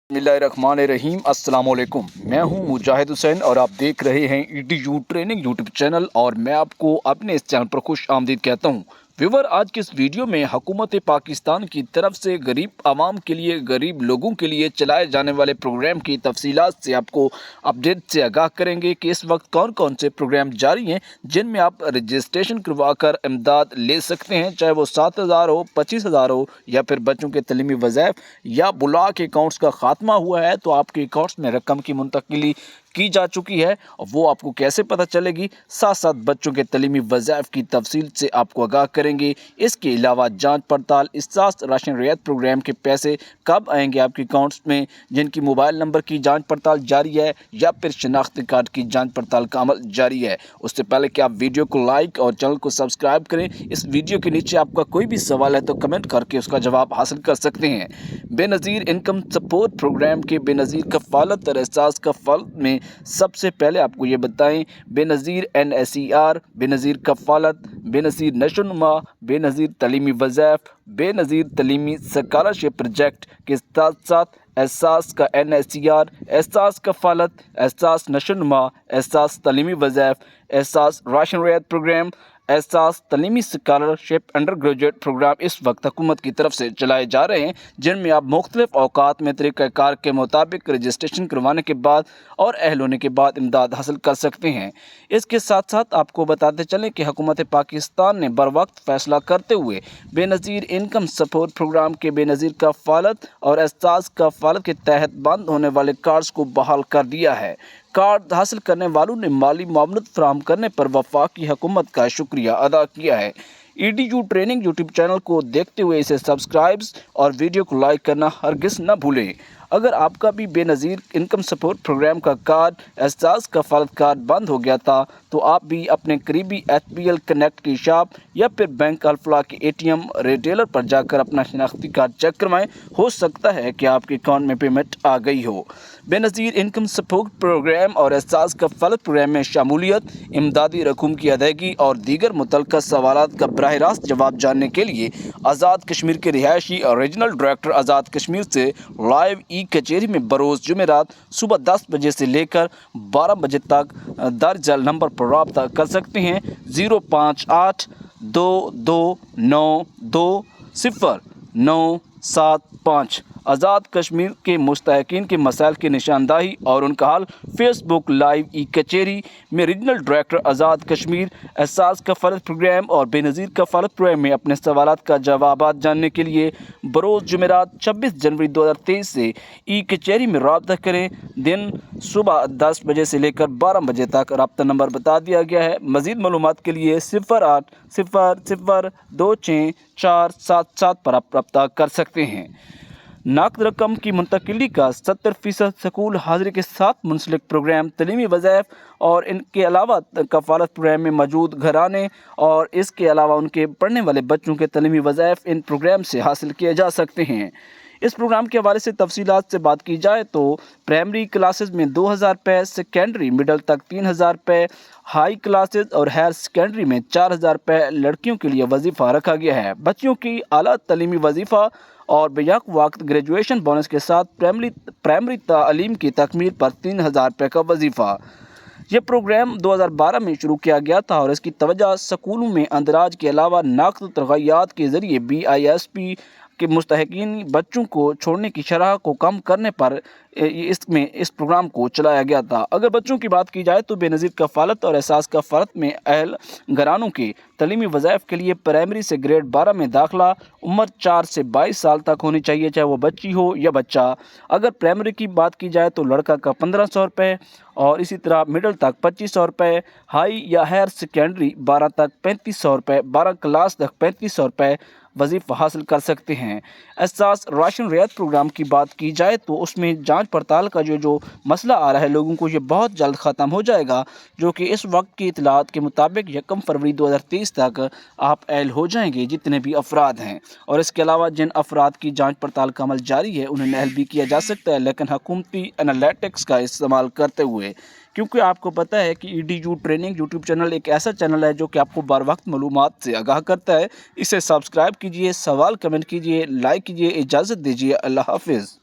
बिस्मिल्लाहिर्रहमानिर्रहीम। अस्सलाम वालेकुम। मैं हूं मुजाहिद हुसैन और आप देख रहे हैं EDU ट्रेनिंग यूट्यूब चैनल और मैं आपको अपने इस चैनल पर खुश आमदीद कहता हूं। व्यूवर, आज के इस वीडियो में हुकूमत पाकिस्तान की तरफ से गरीब आवाम के लिए, गरीब लोगों के लिए चलाए जाने वाले प्रोग्राम की तफसीलात से आपको अपडेट से आगाह करेंगे कि इस वक्त कौन कौन से प्रोग्राम जारी हैं जिनमें आप रजिस्ट्रेशन करवा कर इमदाद ले सकते हैं, चाहे वो 7,000 हो, 25,000 हो या फिर बच्चों के तलीमी वज़ाइफ या बुलाक अकाउंट्स का खात्मा हुआ है तो आपके अकाउंट्स में रकम की मुंतकिली की जा चुकी है और वो आपको कैसे पता चलेगी। साथ साथ बच्चों के तलीमी वज़ाइफ की तफसील से आपको आगाह करेंगे। इसके अलावा जांच पड़ताल, इस्सास राशन रियायत प्रोग्राम के पैसे कब आएंगे आपके अकाउंट्स में, जिनकी मोबाइल नंबर की जांच पड़ताल जारी है या फिर शनाख्ती कार्ड की जांच पड़ताल का अमल जारी है। उससे पहले कि आप वीडियो को लाइक और चैनल को सब्सक्राइब करें, इस वीडियो के नीचे आपका कोई भी सवाल है तो कमेंट करके उसका जवाब हासिल कर सकते हैं। बेनज़ीर इनकम सपोर्ट प्रोग्राम के बेनज़ीर कफ़ालत और एहसास कफ़ालत में सबसे पहले आपको ये बताएं, बेनज़ीर NSER, बेनज़ीर कफ़ालत, बेनज़ीर नशोनुमा, बेनज़ीर तलीमी वज़ाइफ, बेनज़ीर तलीमी स्कॉलरशिप प्रोजेक्ट के साथ साथ एहसास का NSER, एहसास कफ़ालत, एहसास नशोनुमा, एहसास तलीमी वज़ाइफ, एहसास राशन रियायत प्रोग्राम, एहसास तलीमी स्कॉलरशिप अंडर ग्रेजुएट प्रोग्राम इस वक्त हुकूमत की तरफ से चलाए जा रहे हैं, जिनमें आप मुख्तलिफ औकात में तरीक़ाकार के मुताबिक रजिस्ट्रेशन करवाने के बाद और अहल होने के बाद इमदाद हासिल कर सकते हैं। इसके साथ साथ आपको बताते चलें कि हुकूमत पाकिस्तान ने बर वक्त फ़ैसला करते हुए बेनज़ीर इनकम सपोर्ट प्रोग्राम के बेनज़ीर कफ़ालत और एहसास कफ़ालत के तहत बंद होने वाले कार्ड्स को बहाल कर दिया है। कार्ड हासिल करने वालों ने माली मामलत फराहम करने पर वफाकी हुकूमत का शुक्रिया अदा किया है। EDU ट्रेनिंग यूट्यूब चैनल को देखते हुए इसे सब्सक्राइब और वीडियो को लाइक करना हरगिज़ न भूलें। अगर आपका भी बेनज़ीर इनकम सपोर्ट प्रोग्राम का कार्ड, एहसास कफ़ालत कार्ड बंद हो गया था तो आप भी अपने करीबी HBL कनेक्ट की शॉप या फिर बैंक अल्फला के ATM रिटेलर पर जाकर अपना शनाख्ती कार्ड चेक करवाएं। हो सकता है कि आपके अकाउंट में पेमेंट आ गई हो। बेनज़ीर इनकम सपोर्ट प्रोग्राम और एहसास कफ़ालत प्रोग्राम में शामूलियत, इमदादी रकूम की अदायगी और दीगर मुतल्लिक़ा सवालात का बराह रास्त जवाब जानने के लिए आज़ाद कश्मीर के रिहायशी और रीजनल डायरेक्टर आज़ाद कश्मीर से लाइव कचहरी में बरोज़ जुमेरात सुबह 10 बजे से लेकर 12 बजे तक दर्ज नंबर पर रब्ता कर सकते हैं। 058-2292-0975। आज़ाद कश्मीर के मुस्तहिकीन के मसाइल की निशानदाही और उनका हल फेसबुक लाइव कचहरी में रीजनल डायरेक्टर आज़ाद कश्मीर, एहसास कफ़ालत प्रोग्राम और बेनज़ीर कफ़ालत प्रोग्राम में अपने सवालात का जवाबात जानने के लिए बरोज़ जुमेरात 26 जनवरी 2023 से कचहरी में रब्ता करें। दिन सुबह 10 बजे से लेकर 12 बजे तक। रब्ता नंबर बता दिया गया है। मज़ीद मालूमात के लिए 0800264777 पर आप रब्ता कर सकते हैं। नक़द रकम की मुंतकिली का 70% स्कूल हाज़िरी के साथ मुंसलिक प्रोग्राम, तलीमी वज़ाइफ और इनके अलावा कफ़ालत प्रोग्राम में मौजूद घराने और इसके अलावा उनके पढ़ने वाले बच्चों के तलीमी वज़ाइफ इन प्रोग्राम से हासिल किए जा सकते हैं। इस प्रोग्राम के हवाले से तफसीलात से बात की जाए तो प्राइमरी क्लासेस में 2,000 रुपये, सेकेंडरी मिडल तक 3,000 रुपये, हाई क्लासेस और हायर सेकेंडरी में 4,000 रुपये लड़कियों के लिए वजीफ़ा रखा गया है। बच्चियों की आला तलीमी वजीफ़ा और बेयाक वक्त ग्रेजुएशन बोनस के साथ प्राइमरी तालीम की तकमील पर 3,000 रुपये का वजीफ़ा। यह प्रोग्राम 2012 में शुरू किया गया था और इसकी तवज्जो स्कूलों में अंदराज के अलावा नक़द तरग़ियात के ज़रिए BISP के मुस्तहिकीन बच्चों को छोड़ने की शरह को कम करने पर इस प्रोग्राम को चलाया गया था। अगर बच्चों की बात की जाए तो बेनज़ीर कफ़ालत और एहसास कफ़ालत में अहल घरानों के तलीमी वज़ाइफ के लिए प्राइमरी से ग्रेड 12 में दाखिला उम्र 4 से 22 साल तक होनी चाहिए, चाहे वो बच्ची हो या बच्चा। अगर प्राइमरी की बात की जाए तो लड़का का 1,500 रुपये और इसी तरह मिडिल तक 2,500 रुपये, हाई या हायर सेकेंडरी 12 तक 3,500 रुपये, 12 क्लास तक 3,500 रुपये वजीफ़ा हासिल कर सकते हैं। एहसास राशन रियायत प्रोग्राम की बात की जाए तो उसमें जांच पड़ताल का जो मसला आ रहा है लोगों को, ये बहुत जल्द ख़त्म हो जाएगा, जो कि इस वक्त की इतलात के मुताबिक 1 फरवरी 2023 तक आप अहल हो जाएंगे जितने भी अफराद हैं। और इसके अलावा जिन अफराद की जांच पड़ताल का अमल जारी है उन्हें अहल भी किया जा सकता है, लेकिन हुकूमती एनालिटिक्स का इस्तेमाल करते हुए, क्योंकि आपको पता है कि EDU ट्रेनिंग यूट्यूब चैनल एक ऐसा चैनल है जो कि आपको बर वक्त मालूमात से आगाह करता है। इसे सब्सक्राइब कीजिए, सवाल कमेंट कीजिए, लाइक कीजिए। इजाज़त दीजिए। अल्लाह हाफिज़।